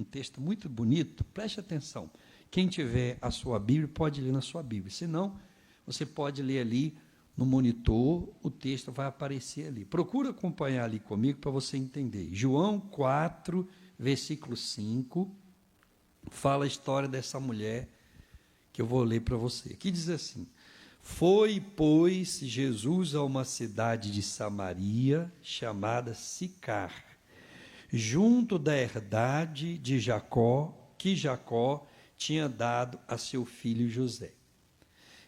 texto muito bonito, preste atenção. Quem tiver a sua Bíblia, pode ler na sua Bíblia. Se não, você pode ler ali no monitor, o texto vai aparecer ali. Procura acompanhar ali comigo para você entender. João 4, versículo 5, fala a história dessa mulher que eu vou ler para você. Aqui diz assim: foi, pois, Jesus a uma cidade de Samaria, chamada Sicar, junto da herdade de Jacó, que Jacó tinha dado a seu filho José.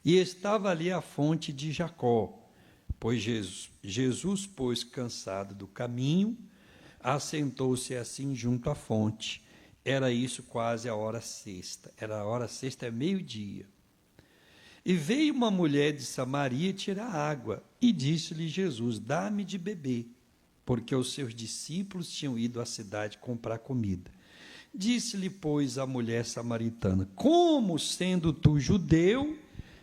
E estava ali a fonte de Jacó, pois Jesus, pois, cansado do caminho, assentou-se assim junto à fonte. Era isso quase a hora sexta. Era a hora sexta, é meio-dia. E veio uma mulher de Samaria tirar água, e disse-lhe Jesus: dá-me de beber, porque os seus discípulos tinham ido à cidade comprar comida. Disse-lhe, pois, a mulher samaritana: como, sendo tu judeu,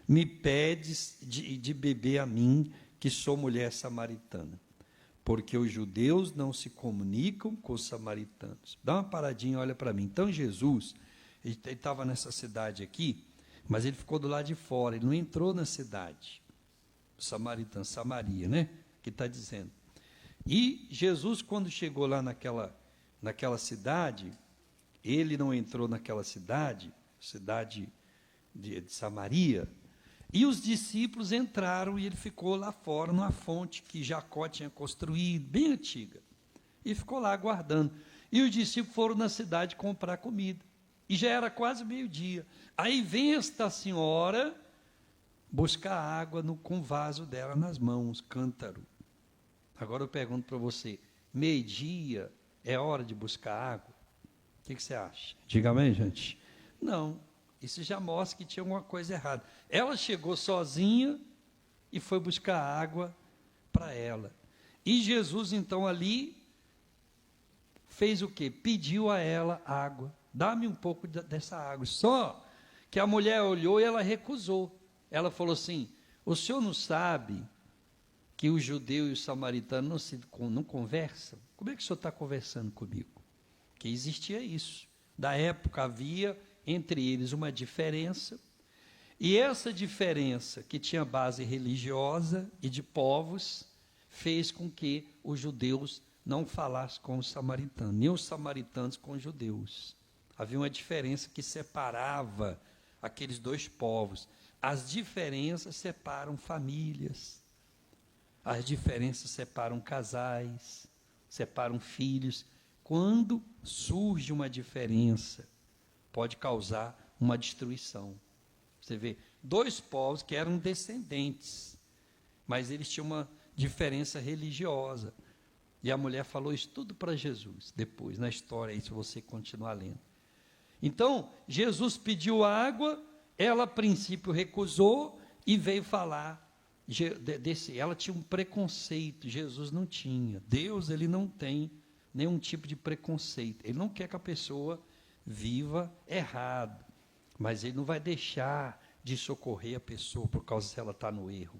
me pedes de beber a mim, que sou mulher samaritana? Porque os judeus não se comunicam com os samaritanos. Dá uma paradinha, olha para mim. Então, Jesus, ele estava nessa cidade aqui, mas ele ficou do lado de fora, ele não entrou na cidade. Samaritano, Samaria, né? Que está dizendo. E Jesus, quando chegou lá naquela cidade, ele não entrou naquela cidade de Samaria, e os discípulos entraram e ele ficou lá fora, numa fonte que Jacó tinha construído, bem antiga, e ficou lá aguardando. E os discípulos foram na cidade comprar comida, e já era quase meio-dia. Aí vem esta senhora buscar água com o vaso dela nas mãos, cântaro. Agora eu pergunto para você, meio-dia é hora de buscar água? O que você acha? Diga amém, gente. Não, isso já mostra que tinha alguma coisa errada. Ela chegou sozinha e foi buscar água para ela. E Jesus, então, ali, fez o quê? Pediu a ela água. Dá-me um pouco dessa água. Só que a mulher olhou e ela recusou. Ela falou assim: o senhor não sabe que o judeu e o samaritano não conversam? Como é que o senhor está conversando comigo? Que existia isso. Da época havia entre eles uma diferença, e essa diferença, que tinha base religiosa e de povos, fez com que os judeus não falassem com os samaritanos, nem os samaritanos com os judeus. Havia uma diferença que separava aqueles dois povos. As diferenças separam famílias, as diferenças separam casais, separam filhos. Quando surge uma diferença, pode causar uma destruição. Você vê, dois povos que eram descendentes, mas eles tinham uma diferença religiosa. E a mulher falou isso tudo para Jesus, depois, na história, aí, se você continuar lendo. Então, Jesus pediu água, ela a princípio recusou e veio falar. Ela tinha um preconceito, Jesus não tinha. Deus, ele não tem nenhum tipo de preconceito. Ele não quer que a pessoa viva errado, mas ele não vai deixar de socorrer a pessoa por causa se ela está no erro.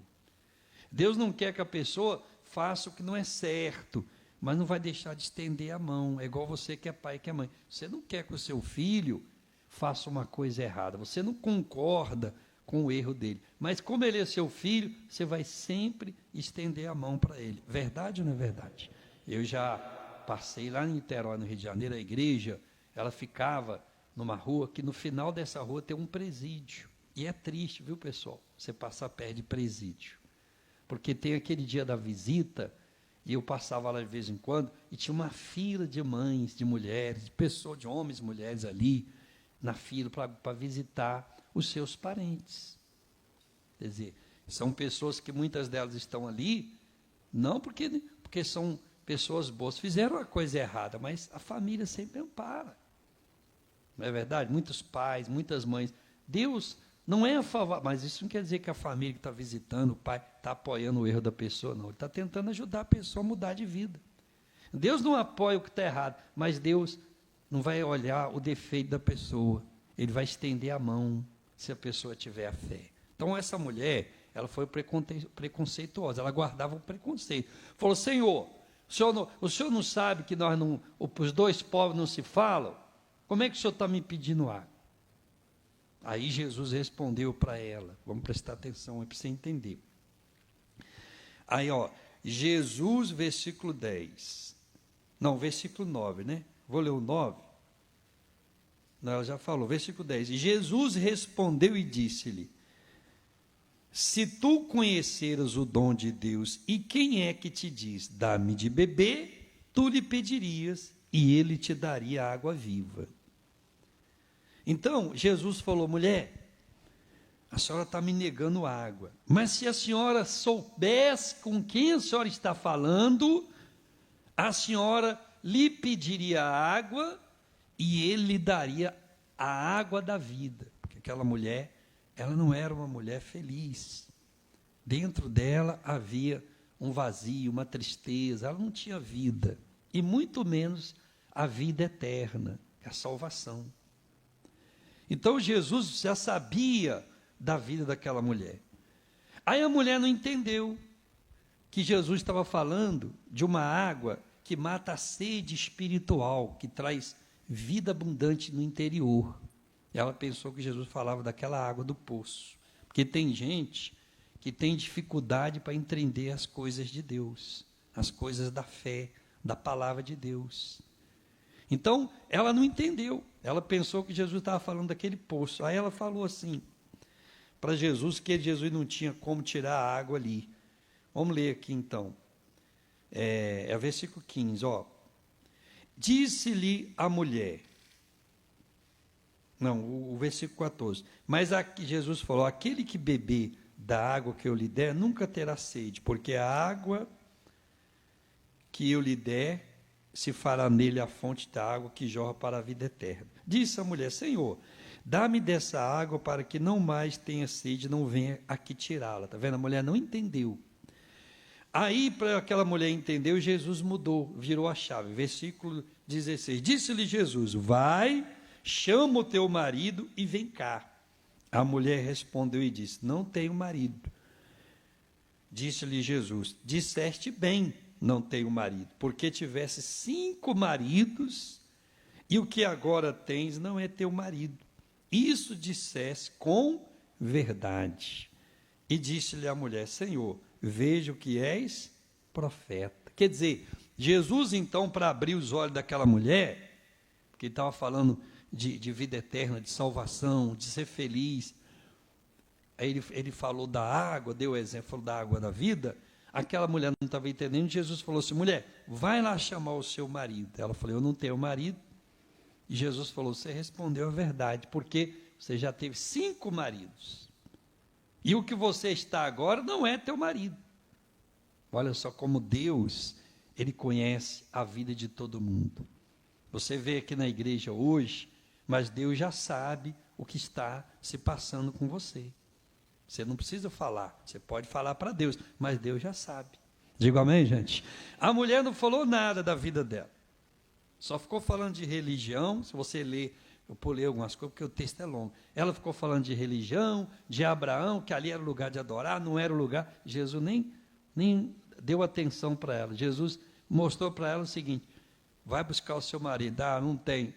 Deus não quer que a pessoa faça o que não é certo, mas não vai deixar de estender a mão. É igual você que é pai e que é mãe. Você não quer que o seu filho faça uma coisa errada, você não concorda com o erro dele, mas como ele é seu filho, você vai sempre estender a mão para ele. Verdade ou não é verdade? Eu já passei lá em Niterói, no Rio de Janeiro, a igreja, ela ficava numa rua que no final dessa rua tem um presídio. E é triste, viu, pessoal, você passar perto de presídio. Porque tem aquele dia da visita, e eu passava lá de vez em quando, e tinha uma fila de mães, de mulheres, de pessoas, de homens e mulheres ali, na fila para visitar os seus parentes. Quer dizer, são pessoas que muitas delas estão ali, não porque são pessoas boas, fizeram a coisa errada, mas a família sempre ampara. Não é verdade? Muitos pais, muitas mães. Deus não é a favor, mas isso não quer dizer que a família que está visitando, o pai, está apoiando o erro da pessoa, não. Ele está tentando ajudar a pessoa a mudar de vida. Deus não apoia o que está errado, mas Deus não vai olhar o defeito da pessoa. Ele vai estender a mão, se a pessoa tiver a fé. Então, essa mulher, ela foi preconceituosa, ela guardava o preconceito. Falou: Senhor, o senhor não sabe que os dois povos não se falam? Como é que o senhor está me pedindo água? Aí Jesus respondeu para ela, vamos prestar atenção aí para você entender. Aí, Jesus, versículo 10. Não, versículo 9, né? Vou ler o 9. Não, ela já falou, versículo 10. E Jesus respondeu e disse-lhe: se tu conheceras o dom de Deus, e quem é que te diz, dá-me de beber, tu lhe pedirias, e ele te daria água viva. Então, Jesus falou: mulher, a senhora está me negando água, mas se a senhora soubesse com quem a senhora está falando, a senhora lhe pediria água, e ele lhe daria a água da vida. Porque aquela mulher, ela não era uma mulher feliz. Dentro dela havia um vazio, uma tristeza, ela não tinha vida, e muito menos a vida eterna, a salvação. Então Jesus já sabia da vida daquela mulher. Aí a mulher não entendeu que Jesus estava falando de uma água que mata a sede espiritual, que traz vida abundante no interior. Ela pensou que Jesus falava daquela água do poço, porque tem gente que tem dificuldade para entender as coisas de Deus, as coisas da fé, da palavra de Deus. Então, ela não entendeu, ela pensou que Jesus estava falando daquele poço. Aí ela falou assim para Jesus, que Jesus não tinha como tirar a água ali. Vamos ler aqui então, é o versículo 15, disse-lhe a mulher, não, o versículo 14, mas aqui Jesus falou: aquele que beber da água que eu lhe der, nunca terá sede, porque a água que eu lhe der, se fará nele a fonte da água que jorra para a vida eterna. Disse a mulher: Senhor, dá-me dessa água para que não mais tenha sede, não venha aqui tirá-la. Está vendo? A mulher não entendeu. Aí, para aquela mulher entender, Jesus mudou, virou a chave. Versículo 16. Disse-lhe Jesus: vai, chama o teu marido e vem cá. A mulher respondeu e disse: não tenho marido. Disse-lhe Jesus: disseste bem, não tenho marido, porque tivesse 5 maridos, e o que agora tens não é teu marido. Isso disseste com verdade. E disse-lhe a mulher: Senhor, vejo que és profeta. Quer dizer, Jesus então, para abrir os olhos daquela mulher, porque ele estava falando de vida eterna, de salvação, de ser feliz, aí ele falou da água, deu o exemplo, falou da água da vida. Aquela mulher não estava entendendo. Jesus falou assim: mulher, vai lá chamar o seu marido. Ela falou: eu não tenho marido. E Jesus falou: você respondeu a verdade, porque você já teve 5 maridos, e o que você está agora não é teu marido. Olha só como Deus, Ele conhece a vida de todo mundo. Você vê aqui na igreja hoje, mas Deus já sabe o que está se passando com você. Você não precisa falar, você pode falar para Deus, mas Deus já sabe. Diga amém, gente? A mulher não falou nada da vida dela, só ficou falando de religião. Se você ler, eu pulei algumas coisas, porque o texto é longo. Ela ficou falando de religião, de Abraão, que ali era o lugar de adorar, não era o lugar. Jesus nem deu atenção para ela. Jesus mostrou para ela o seguinte: vai buscar o seu marido. Não tem.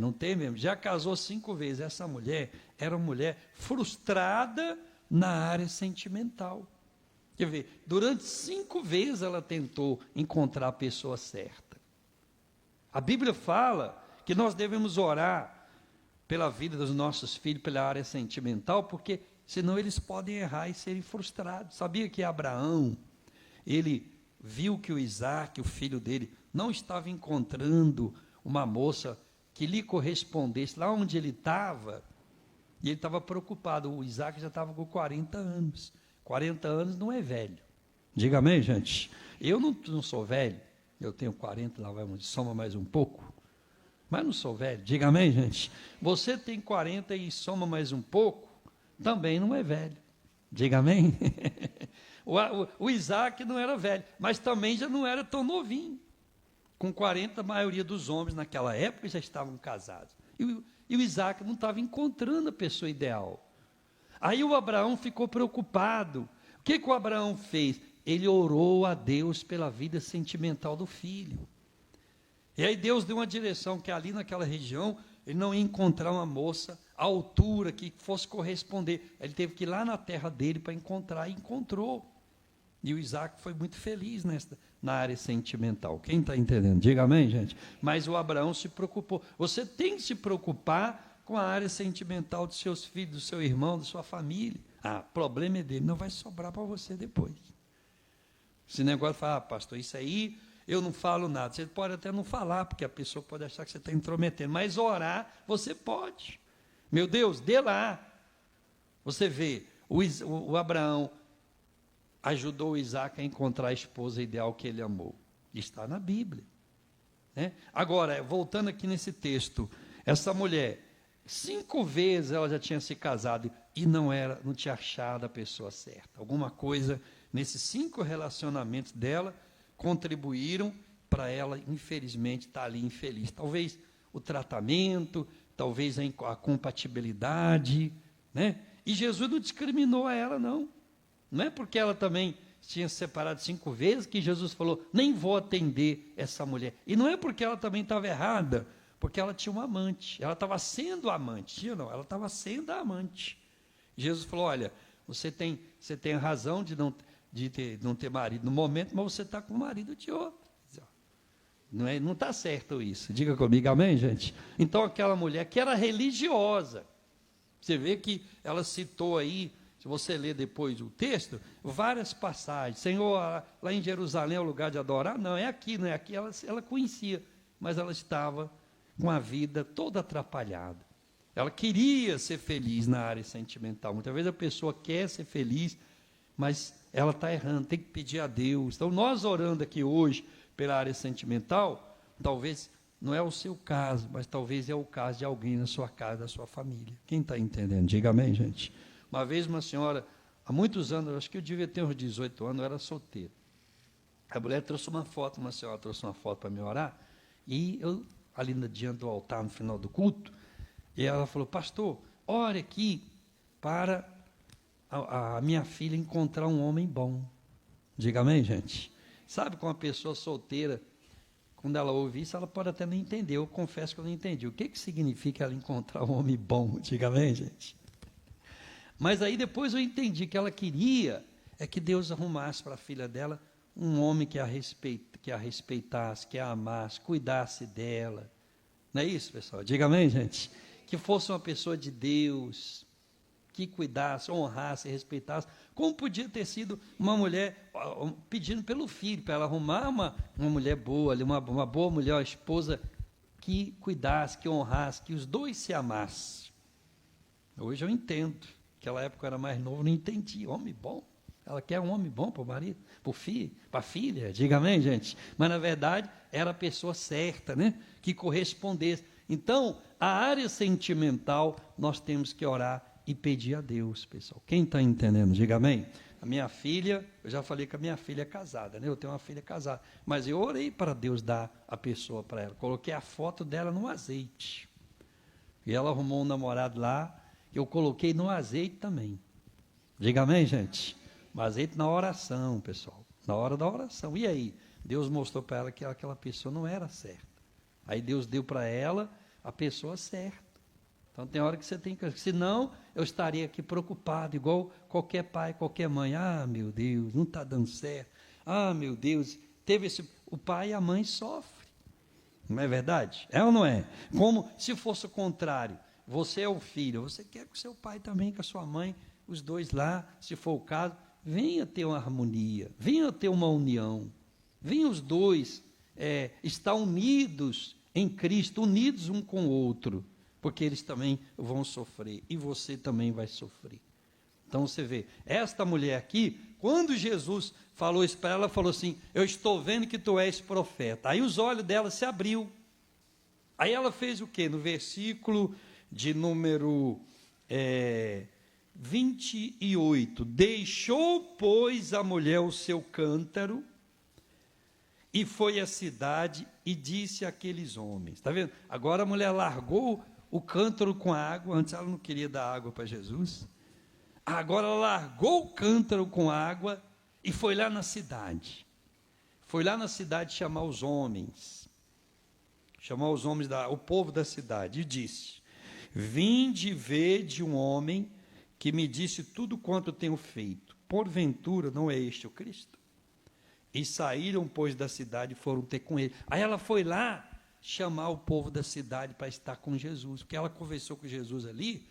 Não tem mesmo. Já casou 5 vezes. Essa mulher era uma mulher frustrada na área sentimental. Quer ver, durante 5 vezes ela tentou encontrar a pessoa certa. A Bíblia fala que nós devemos orar pela vida dos nossos filhos, pela área sentimental, porque senão eles podem errar e serem frustrados. Sabia que Abraão, ele viu que o Isaac, o filho dele, não estava encontrando uma moça que lhe correspondesse lá onde ele estava, e ele estava preocupado. O Isaac já estava com 40 anos. 40 anos não é velho. Diga amém, gente? Eu não sou velho. Eu tenho 40, lá vai, soma mais um pouco. Mas não sou velho. Diga amém, gente? Você tem 40 e soma mais um pouco, também não é velho. Diga amém? O Isaac não era velho, mas também já não era tão novinho. Com 40, a maioria dos homens naquela época já estavam casados. E o Isaac não estava encontrando a pessoa ideal. Aí o Abraão ficou preocupado. O que o Abraão fez? Ele orou a Deus pela vida sentimental do filho. E aí Deus deu uma direção, que ali naquela região ele não ia encontrar uma moça à altura que fosse corresponder. Ele teve que ir lá na terra dele para encontrar, e encontrou. E o Isaac foi muito feliz na área sentimental. Quem está entendendo? Diga amém, gente. Mas o Abraão se preocupou. Você tem que se preocupar com a área sentimental dos seus filhos, do seu irmão, da sua família. Problema é dele, não vai sobrar para você depois. Esse negócio de falar, pastor, isso aí eu não falo nada. Você pode até não falar, porque a pessoa pode achar que você está intrometendo, mas orar você pode. Meu Deus, dê lá. Você vê, o Abraão ajudou o Isaac a encontrar a esposa ideal que ele amou. Está na Bíblia. Né? Agora, voltando aqui nesse texto, essa mulher, 5 vezes ela já tinha se casado e não tinha achado a pessoa certa. Alguma coisa nesses 5 relacionamentos dela contribuíram para ela, infelizmente, estar ali infeliz. Talvez o tratamento, talvez a compatibilidade, né? E Jesus não discriminou a ela, não. Não é porque ela também tinha se separado 5 vezes que Jesus falou, nem vou atender essa mulher. E não é porque ela também estava errada, porque ela tinha um amante. Ela estava sendo amante. Tinha não, ela estava sendo a amante. Jesus falou, olha, você tem razão de não ter marido no momento, mas você está com o marido de outro. Não está certo isso. Diga comigo, amém, gente? Então, aquela mulher que era religiosa, você vê que ela citou aí, se você ler depois o texto, várias passagens. Senhor, lá em Jerusalém é o lugar de adorar? Não, é aqui, não é aqui. Ela conhecia, mas ela estava com a vida toda atrapalhada. Ela queria ser feliz na área sentimental. Muitas vezes a pessoa quer ser feliz, mas ela está errando, tem que pedir a Deus. Então, nós orando aqui hoje pela área sentimental, talvez não é o seu caso, mas talvez é o caso de alguém na sua casa, da sua família. Quem está entendendo? Diga amém, gente. Uma vez uma senhora, há muitos anos, acho que eu devia ter uns 18 anos, eu era solteiro. A mulher trouxe uma foto, uma senhora trouxe uma foto para me orar, e eu, ali diante do altar, no final do culto, e ela falou, pastor, ore aqui para a minha filha encontrar um homem bom. Diga amém, gente? Sabe, com uma pessoa solteira, quando ela ouve isso, ela pode até não entender. Eu confesso que eu não entendi. O que significa ela encontrar um homem bom? Diga amém, gente? Mas aí depois eu entendi que ela queria que Deus arrumasse para a filha dela um homem que a respeitasse, que a amasse, cuidasse dela. Não é isso, pessoal? Diga amém, gente? Que fosse uma pessoa de Deus, que cuidasse, honrasse, respeitasse, como podia ter sido uma mulher pedindo pelo filho, para ela arrumar uma mulher boa, uma boa mulher, uma esposa que cuidasse, que honrasse, que os dois se amassem. Hoje eu entendo. Naquela época eu era mais novo, não entendi. Homem bom? Ela quer um homem bom para o marido, para o filho, para a filha, diga amém, gente? Mas na verdade era a pessoa certa, né? Que correspondesse. Então, a área sentimental, nós temos que orar e pedir a Deus, pessoal. Quem está entendendo? Diga amém. A minha filha, eu já falei que a minha filha é casada, né? Eu tenho uma filha casada. Mas eu orei para Deus dar a pessoa para ela. Coloquei a foto dela no azeite. E ela arrumou um namorado lá, eu coloquei no azeite também. Diga amém, gente? No azeite na oração, pessoal. Na hora da oração. E aí? Deus mostrou para ela que aquela pessoa não era certa. Aí Deus deu para ela a pessoa certa. Então tem hora que você tem que... Senão, eu estaria aqui preocupado, igual qualquer pai, qualquer mãe. Ah, meu Deus, não está dando certo. Ah, meu Deus, o pai e a mãe sofrem. Não é verdade? É ou não é? Como se fosse o contrário. Você é o filho, você quer que o seu pai também, com a sua mãe, os dois lá, se for o caso, venha ter uma harmonia, venha ter uma união. Venham os dois estar unidos em Cristo, unidos um com o outro. Porque eles também vão sofrer, e você também vai sofrer. Então você vê, esta mulher aqui, quando Jesus falou isso para ela, falou assim, eu estou vendo que tu és profeta. Aí os olhos dela se abriu. Aí ela fez o quê? No versículo de número 28, deixou, pois, a mulher o seu cântaro, e foi à cidade, e disse àqueles homens, está vendo? Agora a mulher largou o cântaro com água, antes ela não queria dar água para Jesus, agora ela largou o cântaro com água, e foi lá na cidade chamar os homens, chamou os homens, o povo da cidade, e disse: vinde e vede um homem que me disse tudo quanto tenho feito. Porventura não é este o Cristo? E saíram, pois, da cidade e foram ter com ele. Aí ela foi lá chamar o povo da cidade para estar com Jesus, porque ela conversou com Jesus ali.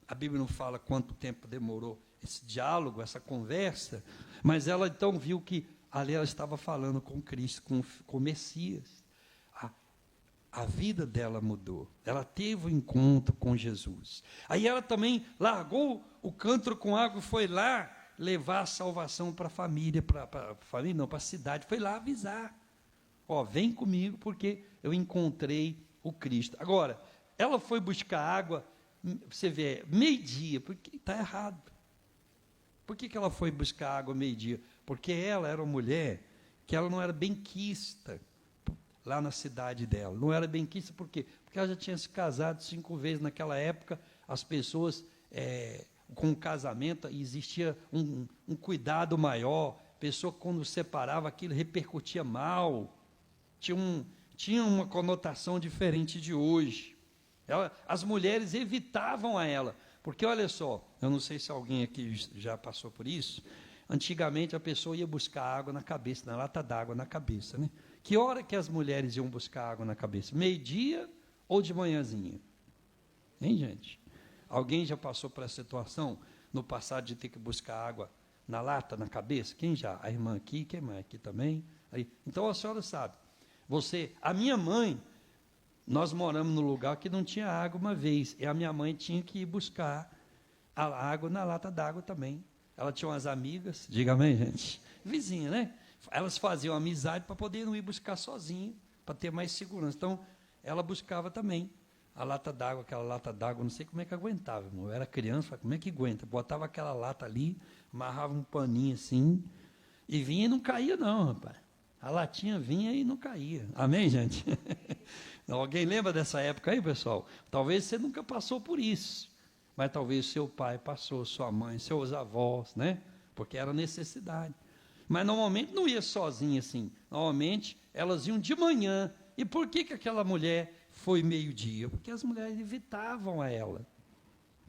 A Bíblia não fala quanto tempo demorou esse diálogo, essa conversa, mas ela então viu que ali ela estava falando com Cristo, com o Messias. A vida dela mudou, ela teve um encontro com Jesus. Aí ela também largou o cântaro com água e foi lá levar a salvação para a família, para a cidade, foi lá avisar. Ó, vem comigo porque eu encontrei o Cristo. Agora, ela foi buscar água, você vê, meio-dia, porque está errado. Por que ela foi buscar água meio-dia? Porque ela era uma mulher que ela não era benquista lá na cidade dela. Não era benquista por quê? Porque ela já tinha se casado 5 vezes. Naquela época, as pessoas, com o casamento, existia um cuidado maior. A pessoa, quando separava, aquilo repercutia mal. Tinha uma conotação diferente de hoje. As mulheres evitavam a ela. Porque, olha só, eu não sei se alguém aqui já passou por isso. Antigamente, a pessoa ia buscar água na cabeça, na lata d'água na cabeça, né? Que hora que as mulheres iam buscar água na cabeça? Meio-dia ou de manhãzinha? Hein, gente? Alguém já passou por essa situação no passado de ter que buscar água na lata, na cabeça? Quem já? A irmã aqui, quem mais? Aqui também? Aí. Então a senhora sabe. A minha mãe, nós moramos num lugar que não tinha água uma vez, e a minha mãe tinha que ir buscar a água na lata d'água também. Ela tinha umas amigas, diga amém, gente? Vizinha, né? Elas faziam amizade para poder não ir buscar sozinha, para ter mais segurança. Então, ela buscava também a lata d'água, aquela lata d'água, não sei como é que aguentava, irmão. Eu era criança, falei, como é que aguenta? Botava aquela lata ali, amarrava um paninho assim, e vinha e não caía não, rapaz. A latinha vinha e não caía. Amém, gente? Alguém lembra dessa época aí, pessoal? Talvez você nunca passou por isso, mas talvez seu pai passou, sua mãe, seus avós, né? Porque era necessidade. Mas normalmente não ia sozinha assim. Normalmente elas iam de manhã. E por que aquela mulher foi meio-dia? Porque as mulheres evitavam a ela.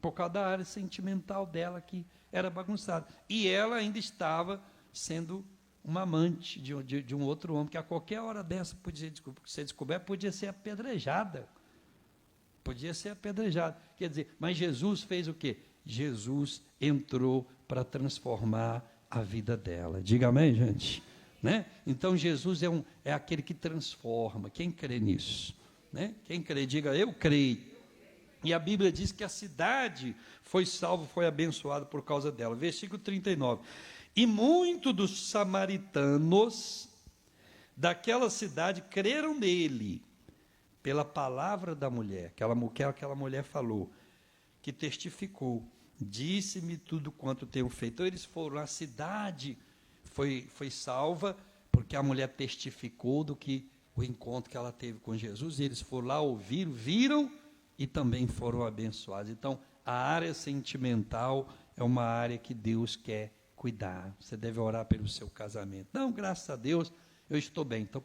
Por causa da área sentimental dela que era bagunçada. E ela ainda estava sendo uma amante de um outro homem, que a qualquer hora dessa podia ser descoberta, podia ser apedrejada. Podia ser apedrejada. Quer dizer, mas Jesus fez o quê? Jesus entrou para transformar a vida dela. Diga amém, gente? Né? Então, Jesus é aquele que transforma. Quem crê nisso? Né? Quem crê, diga, eu creio. E a Bíblia diz que a cidade foi salva, foi abençoada por causa dela. Versículo 39. E muitos dos samaritanos daquela cidade creram nele, pela palavra da mulher, aquela mulher falou, que testificou. Disse-me tudo quanto tenho feito. Então eles foram, a cidade foi salva, porque a mulher testificou do que o encontro que ela teve com Jesus, e eles foram lá, ouviram, viram, e também foram abençoados. Então, a área sentimental é uma área que Deus quer cuidar. Você deve orar pelo seu casamento. Não, graças a Deus, eu estou bem, então